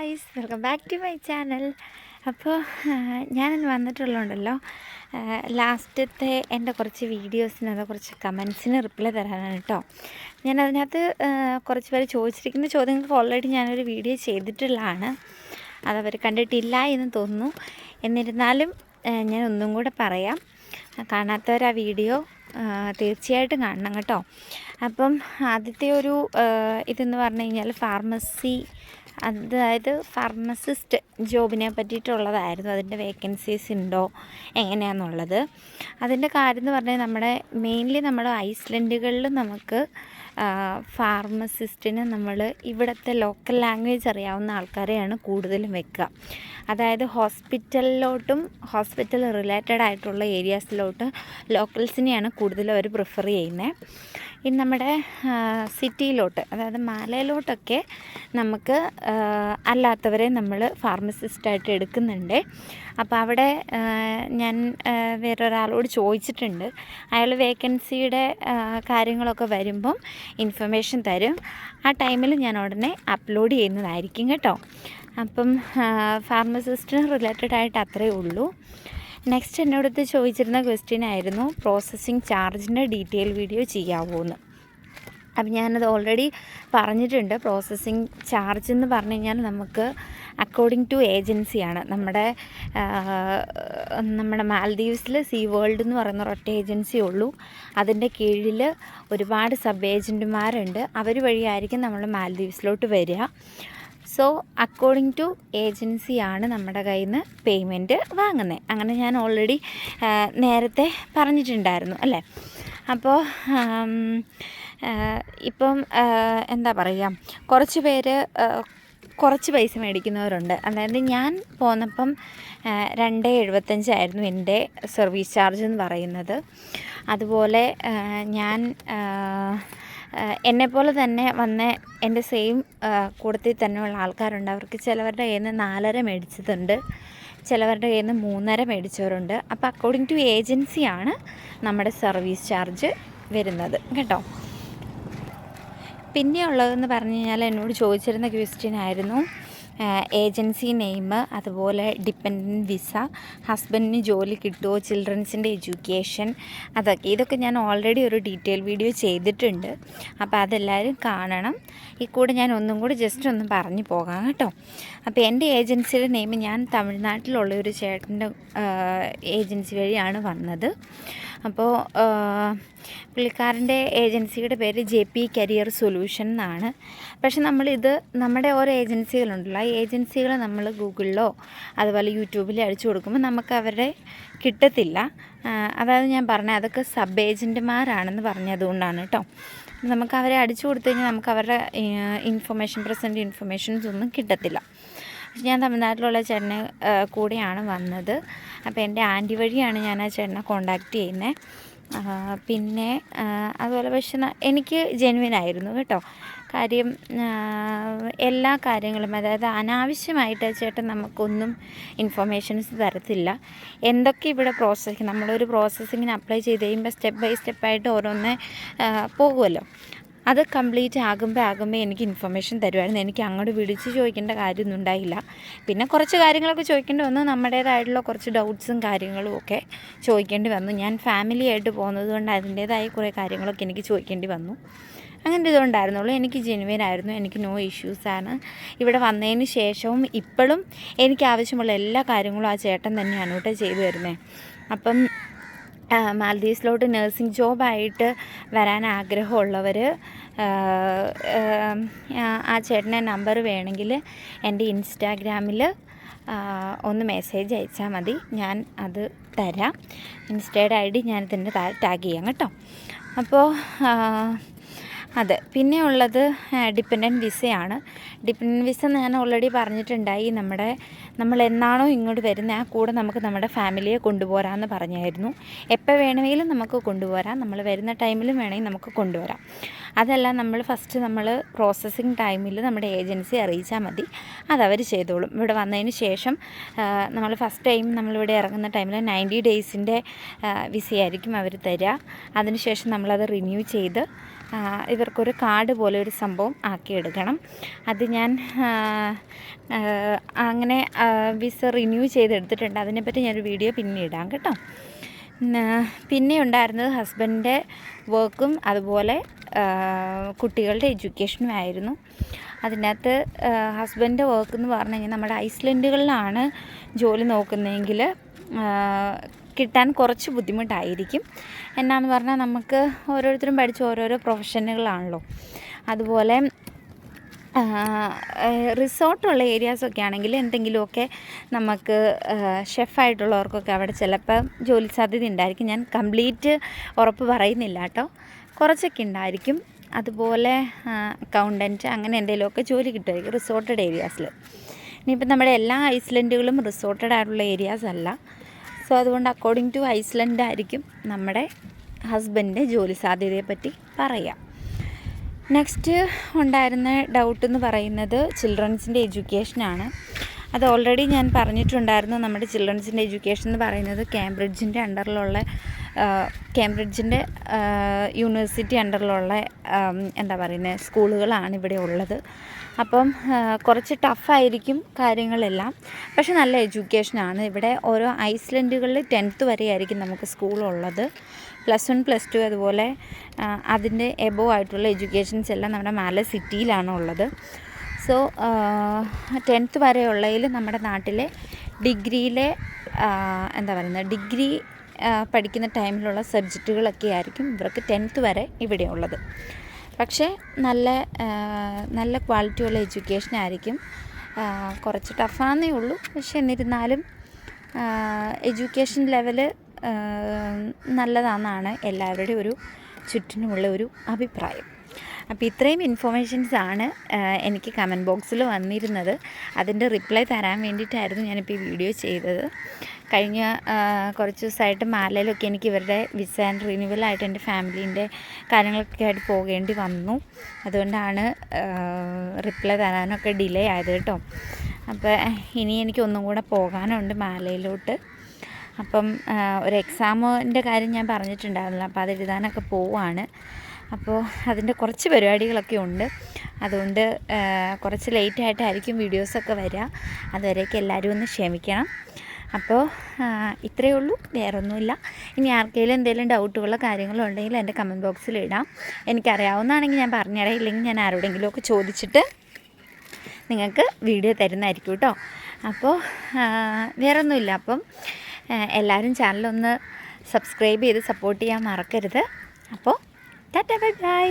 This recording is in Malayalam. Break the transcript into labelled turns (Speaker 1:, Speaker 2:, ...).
Speaker 1: Guys, welcome back to my channel. അപ്പോൾ ഞാനിന്ന് വന്നിട്ടുള്ളതുണ്ടല്ലോ, ലാസ്റ്റത്തെ എൻ്റെ കുറച്ച് വീഡിയോസിന് കുറച്ച് കമൻസിന് റിപ്ലൈ തരാനാണ് കേട്ടോ. ഞാനതിനകത്ത് കുറച്ച് പേര് ചോദിച്ചിരിക്കുന്ന ചോദ്യങ്ങൾക്ക് ഓൾറെഡി ഞാനൊരു വീഡിയോ ചെയ്തിട്ടുള്ളതാണ്. അതവർ കണ്ടിട്ടില്ല എന്ന് തോന്നുന്നു. എന്നിരുന്നാലും ഞാൻ ഒന്നും കൂടെ പറയാം. കാണാത്തവർ ആ വീഡിയോ തീർച്ചയായിട്ടും കാണണം കേട്ടോ. അപ്പം ആദ്യത്തെ ഒരു ഇതെന്ന് പറഞ്ഞു കഴിഞ്ഞാൽ ഫാർമസി, അതായത് ഫാർമസിസ്റ്റ് ജോബിനെ പറ്റിയിട്ടുള്ളതായിരുന്നു. അതിൻ്റെ വേക്കൻസീസ് ഉണ്ടോ എങ്ങനെയാണെന്നുള്ളത്. അതിൻ്റെ കാര്യം എന്ന് പറഞ്ഞാൽ മെയിൻലി നമ്മുടെ ഐസ്ലൻഡുകളിൽ നമുക്ക് ഫാർമസിസ്റ്റിന് നമ്മൾ ഇവിടുത്തെ ലോക്കൽ ലാംഗ്വേജ് അറിയാവുന്ന ആൾക്കാരെയാണ് കൂടുതലും വെക്കുക. അതായത് ഹോസ്പിറ്റൽ റിലേറ്റഡ് ആയിട്ടുള്ള ഏരിയാസിലോട്ട് ലോക്കൽസിനെയാണ് കൂടുതലും അവർ പ്രിഫർ ചെയ്യുന്നത്. ഇനി നമ്മുടെ സിറ്റിയിലോട്ട്, അതായത് മാലയിലോട്ടൊക്കെ നമുക്ക് അല്ലാത്തവരെ നമ്മൾ ഫാർമസിസ്റ്റായിട്ട് എടുക്കുന്നുണ്ട്. അപ്പോൾ അവിടെ ഞാൻ വേറൊരാളോട് ചോദിച്ചിട്ടുണ്ട്. അയാൾ വേക്കൻസിയുടെ കാര്യങ്ങളൊക്കെ വരുമ്പം ഇൻഫർമേഷൻ തരും. ആ ടൈമിൽ ഞാൻ ഉടനെ അപ്ലോഡ് ചെയ്യുന്നതായിരിക്കും കേട്ടോ. അപ്പം ഫാർമസിസ്റ്റിന് റിലേറ്റഡ് ആയിട്ട് അത്രയേ ഉള്ളൂ. നെക്സ്റ്റ് എന്നോടത്ത് ചോദിച്ചിരുന്ന ക്വസ്റ്റ്യൻ ആയിരുന്നു പ്രോസസ്സിങ് ചാർജിൻ്റെ ഡീറ്റെയിൽ വീഡിയോ ചെയ്യാമോ എന്ന്. അപ്പം ഞാനത് ഓൾറെഡി പറഞ്ഞിട്ടുണ്ട്. പ്രോസസ്സിങ് ചാർജ് എന്ന് പറഞ്ഞു കഴിഞ്ഞാൽ നമുക്ക് അക്കോർഡിംഗ് ടു ഏജൻസിയാണ്. നമ്മുടെ മാൽദീവ്സിൽ സീ വേൾഡ് എന്ന് പറയുന്ന ഒരൊറ്റ ഏജൻസി ഉള്ളൂ. അതിൻ്റെ കീഴിൽ ഒരുപാട് സബ് ഏജൻറ്റുമാരുണ്ട്. അവർ വഴിയായിരിക്കും നമ്മൾ മാൽദീവ്സിലോട്ട് വരിക. സോ അക്കോർഡിംഗ് ടു ഏജൻസിയാണ് നമ്മുടെ കയ്യിൽ നിന്ന് പേയ്മെൻറ്റ് വാങ്ങുന്നത്. അങ്ങനെ ഞാൻ ഓൾറെഡി നേരത്തെ പറഞ്ഞിട്ടുണ്ടായിരുന്നു അല്ലേ. അപ്പോൾ ഇപ്പം എന്താ പറയുക, കുറച്ച് പേര് കുറച്ച് പൈസ മേടിക്കുന്നവരുണ്ട്. അതായത് ഞാൻ പോന്നപ്പം 2.75 എൻ്റെ സർവീസ് ചാർജ് എന്ന് പറയുന്നത്. അതുപോലെ ഞാൻ എന്നെപ്പോലെ തന്നെ വന്ന എൻ്റെ സെയിം കൂട്ടത്തിൽ തന്നെയുള്ള ആൾക്കാരുണ്ട്. അവർക്ക് ചിലവരുടെ കയ്യിൽ നിന്ന് 4.5 മേടിച്ചതുണ്ട്, ചിലവരുടെ കയ്യിൽ നിന്ന് 3.5 മേടിച്ചവരുണ്ട്. അപ്പോൾ അക്കോർഡിംഗ് ടു ഏജൻസിയാണ് നമ്മുടെ സർവീസ് ചാർജ് വരുന്നത് കേട്ടോ. പിന്നെ ഉള്ളതെന്ന് പറഞ്ഞു കഴിഞ്ഞാൽ എന്നോട് ചോദിച്ചിരുന്ന ക്വസ്റ്റ്യൻ ആയിരുന്നു ഏജൻസി നെയിം, അതുപോലെ ഡിപ്പെൻഡൻറ്റ് വിസ, ഹസ്ബൻഡിന് ജോലി കിട്ടുമോ, ചിൽഡ്രൻസിൻ്റെ എഡ്യൂക്കേഷൻ, ഇതൊക്കെ ഞാൻ ഓൾറെഡി ഒരു ഡീറ്റെയിൽ വീഡിയോ ചെയ്തിട്ടുണ്ട്. അപ്പോൾ അതെല്ലാവരും കാണണം. ഈ കൂടെ ഞാൻ ഒന്നും കൂടി ജസ്റ്റ് ഒന്ന് പറഞ്ഞു പോകാം കേട്ടോ. അപ്പോൾ എൻ്റെ ഏജൻസിയുടെ നെയിം, ഞാൻ തമിഴ്നാട്ടിലുള്ള ഒരു ചേട്ടൻ്റെ ഏജൻസി വഴിയാണ് വന്നത്. അപ്പോൾ പുള്ളിക്കാരൻ്റെ ഏജൻസിയുടെ പേര് JP കരിയർ സൊല്യൂഷൻ എന്നാണ്. പക്ഷെ നമ്മുടെ ഓരോ ഏജൻസികളുണ്ടല്ലോ, ആ ഏജൻസികൾ നമ്മൾ ഗൂഗിളിലോ അതുപോലെ യൂട്യൂബിലോ അടിച്ചു കൊടുക്കുമ്പോൾ നമുക്ക് അവരുടെ കിട്ടത്തില്ല. അതായത് ഞാൻ പറഞ്ഞത് അതൊക്കെ സബ് ഏജൻറ്റുമാരാണെന്ന് പറഞ്ഞതുകൊണ്ടാണ് കേട്ടോ. നമുക്ക് അവരെ അടിച്ചു കൊടുത്തു കഴിഞ്ഞാൽ നമുക്ക് അവരുടെ പ്രസൻറ്റ് ഇൻഫർമേഷൻസ് ഒന്നും കിട്ടത്തില്ല. ഞാൻ തമിഴ്നാട്ടിലുള്ള ചേട്ടനെ കൂടെയാണ് വന്നത്. അപ്പോൾ എൻ്റെ ആൻറ്റി വഴിയാണ് ഞാൻ ആ ചേട്ടനെ കോണ്ടാക്റ്റ് ചെയ്യുന്നത്. പിന്നെ അതുപോലെ പക്ഷെ എനിക്ക് ജെനുവിനായിരുന്നു കേട്ടോ. കാര്യം എല്ലാ കാര്യങ്ങളും, അതായത് അനാവശ്യമായിട്ട് ചേട്ടൻ നമുക്കൊന്നും ഇൻഫർമേഷൻസ് തരത്തില്ല. എന്തൊക്കെ ഇവിടെ നമ്മളൊരു പ്രോസസ്സിങ്ങിന് അപ്ലൈ ചെയ്ത് കഴിയുമ്പോൾ സ്റ്റെപ്പ് ബൈ സ്റ്റെപ്പായിട്ട് ഓരോന്ന് പോകുമല്ലോ. അത് കംപ്ലീറ്റ് ആകുമ്പോൾ എനിക്ക് ഇൻഫർമേഷൻ തരുമായിരുന്നു. എനിക്ക് അങ്ങോട്ട് വിളിച്ച് ചോദിക്കേണ്ട കാര്യമൊന്നും ഉണ്ടായില്ല. പിന്നെ കുറച്ച് കാര്യങ്ങളൊക്കെ ചോദിക്കേണ്ടി വന്നു. നമ്മുടേതായിട്ടുള്ള കുറച്ച് ഡൗട്ട്സും കാര്യങ്ങളും ഒക്കെ ചോദിക്കേണ്ടി വന്നു. ഞാൻ ഫാമിലി ആയിട്ട് പോകുന്നത് കൊണ്ട് അതിൻ്റേതായ കുറേ കാര്യങ്ങളൊക്കെ എനിക്ക് ചോദിക്കേണ്ടി വന്നു. അങ്ങനെ ഇതുകൊണ്ടായിരുന്നുള്ളൂ. എനിക്ക് ജെനുവിനായിരുന്നു. എനിക്ക് നോ ഇഷ്യൂസാണ്. ഇവിടെ വന്നതിന് ശേഷവും ഇപ്പോഴും എനിക്ക് ആവശ്യമുള്ള എല്ലാ കാര്യങ്ങളും ആ ചേട്ടൻ തന്നെയാണ് കേട്ടോ ചെയ്തു തരുന്നത്. അപ്പം മാൽദീവ്സിലോട്ട് നഴ്സിംഗ് ജോബായിട്ട് വരാൻ ആഗ്രഹമുള്ളവർ ആ ചേട്ടൻ്റെ നമ്പർ വേണമെങ്കിൽ എൻ്റെ ഇൻസ്റ്റാഗ്രാമിൽ ഒന്ന് മെസ്സേജ് അയച്ചാൽ മതി. ഞാൻ അത് തരാം. ഇൻസ്റ്റയുടെ ID ഞാൻ ഇതിൻ്റെ താഴെ ടാഗ് ചെയ്യാം കേട്ടോ. അപ്പോൾ പിന്നെ ഉള്ളത് ഡിപ്പെൻഡൻറ്റ് വിസയാണ്. ഡിപ്പെൻഡൻറ്റ് വിസ ഞാൻ ഓൾറെഡി പറഞ്ഞിട്ടുണ്ടായി. നമ്മൾ എന്നാണോ ഇങ്ങോട്ട് വരുന്നത് ആ കൂടെ നമുക്ക് നമ്മുടെ ഫാമിലിയെ കൊണ്ടുപോരാമെന്ന് പറഞ്ഞായിരുന്നു. എപ്പോൾ വേണമെങ്കിലും നമുക്ക് കൊണ്ടുപോരാം. നമ്മൾ വരുന്ന ടൈമിലും വേണമെങ്കിൽ നമുക്ക് കൊണ്ടുവരാം. അതെല്ലാം നമ്മൾ ഫസ്റ്റ് നമ്മൾ പ്രോസസ്സിങ് ടൈമിൽ നമ്മുടെ ഏജൻസി അറിയിച്ചാൽ മതി, അതവർ ചെയ്തോളും. ഇവിടെ വന്നതിന് ശേഷം നമ്മൾ ഫസ്റ്റ് ടൈം നമ്മളിവിടെ ഇറങ്ങുന്ന ടൈമിൽ 90 ഡേയ്സിൻ്റെ വിസയായിരിക്കും അവർ തരിക. അതിനുശേഷം നമ്മളത് റിന്യൂ ചെയ്ത് ഇവർക്കൊരു കാർഡ് പോലെ ഒരു സംഭവം ആക്കിയെടുക്കണം. അത് ഞാൻ അങ്ങനെ വിസ റിന്യൂ ചെയ്തെടുത്തിട്ടുണ്ട്. അതിനെപ്പറ്റി ഞാനൊരു വീഡിയോ പിന്നെ ഇടാം കേട്ടോ. പിന്നെ ഉണ്ടായിരുന്നത് ഹസ്ബൻഡിൻ്റെ വർക്കും അതുപോലെ കുട്ടികളുടെ എഡ്യൂക്കേഷനും ആയിരുന്നു. അതിനകത്ത് ഹസ്ബൻഡിൻ്റെ വർക്ക് എന്ന് പറഞ്ഞു കഴിഞ്ഞാൽ നമ്മുടെ ഐസ്ലൻഡുകളിലാണ് ജോലി നോക്കുന്നതെങ്കിൽ കിട്ടാൻ കുറച്ച് ബുദ്ധിമുട്ടായിരിക്കും. എന്നാന്ന് പറഞ്ഞാൽ നമുക്ക് ഓരോരുത്തരും പഠിച്ച ഓരോരോ പ്രൊഫഷനുകളാണല്ലോ. അതുപോലെ റിസോർട്ടുള്ള ഏരിയാസൊക്കെ ആണെങ്കിൽ എന്തെങ്കിലുമൊക്കെ നമുക്ക് ഷെഫായിട്ടുള്ളവർക്കൊക്കെ അവിടെ ചിലപ്പോൾ ജോലി സാധ്യത ഉണ്ടായിരിക്കും. ഞാൻ കംപ്ലീറ്റ് ഉറപ്പ് പറയുന്നില്ല കേട്ടോ, കുറച്ചൊക്കെ ഉണ്ടായിരിക്കും. അതുപോലെ അക്കൗണ്ടൻറ്റ് അങ്ങനെ എന്തെങ്കിലുമൊക്കെ ജോലി കിട്ടുമായിരിക്കും റിസോർട്ടഡ് ഏരിയാസിൽ. ഇനിയിപ്പോൾ നമ്മുടെ എല്ലാ ഐസ്ലൻഡുകളും റിസോർട്ടഡ് ആയിട്ടുള്ള ഏരിയാസ് അല്ല. സോ അതുകൊണ്ട് അക്കോർഡിംഗ് ടു ഐസ്ലൻഡ് ആയിരിക്കും നമ്മുടെ ഹസ്ബൻഡിൻ്റെ ജോലി സാധ്യതയെപ്പറ്റി പറയാം. നെക്സ്റ്റ് ഉണ്ടായിരുന്ന ഡൗട്ട് എന്ന് പറയുന്നത് ചിൽഡ്രൻസിൻ്റെ എഡ്യൂക്കേഷനാണ്. അത് ഓൾറെഡി ഞാൻ പറഞ്ഞിട്ടുണ്ടായിരുന്നു. നമ്മുടെ ചിൽഡ്രൻസിൻ്റെ എഡ്യൂക്കേഷൻ എന്ന് പറയുന്നത് കേംബ്രിഡ്ജിൻ്റെ യൂണിവേഴ്സിറ്റി അണ്ടറിലുള്ള എന്താ പറയുന്നത് സ്കൂളുകളാണ് ഇവിടെ ഉള്ളത്. അപ്പം കുറച്ച് ടഫായിരിക്കും കാര്യങ്ങളെല്ലാം, പക്ഷെ നല്ല എഡ്യൂക്കേഷനാണ് ഇവിടെ. ഓരോ ഐസ്ലൻഡുകളിൽ 10th വരെ ആയിരിക്കും നമുക്ക് സ്കൂളുള്ളത്. +1 +2 അതുപോലെ അതിൻ്റെ എബോവ് ആയിട്ടുള്ള എഡ്യൂക്കേഷൻസ് എല്ലാം നമ്മുടെ മാല സിറ്റിയിലാണ് ഉള്ളത്. സോ 10th വരെയുള്ളതിൽ നമ്മുടെ നാട്ടിലെ ഡിഗ്രിയിലെ എന്താ പറയുന്നത് ഡിഗ്രി പഠിക്കുന്ന ടൈമിലുള്ള സബ്ജക്റ്റുകളൊക്കെ ആയിരിക്കും ഇവർക്ക് 10th വരെ ഇവിടെ ഉള്ളത്. പക്ഷേ നല്ല ക്വാളിറ്റിയുള്ള എഡ്യൂക്കേഷൻ ആയിരിക്കും. കുറച്ച് ടഫാന്നേ ഉള്ളൂ, പക്ഷെ എന്നിരുന്നാലും എഡ്യൂക്കേഷൻ ലെവല് നല്ലതാണെന്നാണ് എല്ലാവരുടെയും ഒരു ചുറ്റിനുമുള്ള ഒരു അഭിപ്രായം. അപ്പോൾ ഇത്രയും ഇൻഫോർമേഷൻസാണ് എനിക്ക് കമൻറ്റ് ബോക്സിൽ വന്നിരുന്നത്. അതിൻ്റെ റിപ്ലൈ തരാൻ വേണ്ടിയിട്ടായിരുന്നു ഞാനിപ്പോൾ ഈ വീഡിയോ ചെയ്തത്. കഴിഞ്ഞ കുറച്ച് ദിവസമായിട്ട് മാലയിലൊക്കെ എനിക്ക് ഇവരുടെ വിസ ആൻഡ് റിന്യൂവലായിട്ട് എൻ്റെ ഫാമിലീൻ്റെ കാര്യങ്ങളൊക്കെ ആയിട്ട് പോകേണ്ടി വന്നു. അതുകൊണ്ടാണ് റിപ്ലൈ തരാനൊക്കെ ഡിലേ ആയത് കേട്ടോ. അപ്പോൾ ഇനി എനിക്ക് ഒന്നും കൂടെ പോകാനുണ്ട് മാലയിലോട്ട്. അപ്പം ഒരു എക്സാമിൻ്റെ കാര്യം ഞാൻ പറഞ്ഞിട്ടുണ്ടായിരുന്നില്ല, അപ്പോൾ അത് എഴുതാനൊക്കെ പോവുകയാണ്. അപ്പോൾ അതിൻ്റെ കുറച്ച് പരിപാടികളൊക്കെ ഉണ്ട്. അതുകൊണ്ട് കുറച്ച് ലേറ്റായിട്ടായിരിക്കും വീഡിയോസൊക്കെ വരിക. അതുവരേക്കും എല്ലാവരും ഒന്ന് ക്ഷമിക്കണം. അപ്പോൾ ഇത്രയേ ഉള്ളൂ, വേറൊന്നുമില്ല. ഇനി ആർക്കെങ്കിലും എന്തെങ്കിലും ഡൗട്ടുകളോ കാര്യങ്ങളോ ഉണ്ടെങ്കിൽ എൻ്റെ കമൻറ്റ് ബോക്സിൽ ഇടാം. എനിക്കറിയാവുന്നതാണെങ്കിൽ ഞാൻ പറഞ്ഞുതരാം, ഇല്ലെങ്കിൽ ഞാൻ ആരോടെങ്കിലുമൊക്കെ ചോദിച്ചിട്ട് നിങ്ങൾക്ക് വീഡിയോ തരുന്നതായിരിക്കും കേട്ടോ. അപ്പോൾ വേറൊന്നുമില്ല. അപ്പം എല്ലാവരും ചാനലൊന്ന് സബ്സ്ക്രൈബ് ചെയ്ത് സപ്പോർട്ട് ചെയ്യാൻ മറക്കരുത്. അപ്പോൾ ടാറ്റാ ബൈ ബൈ.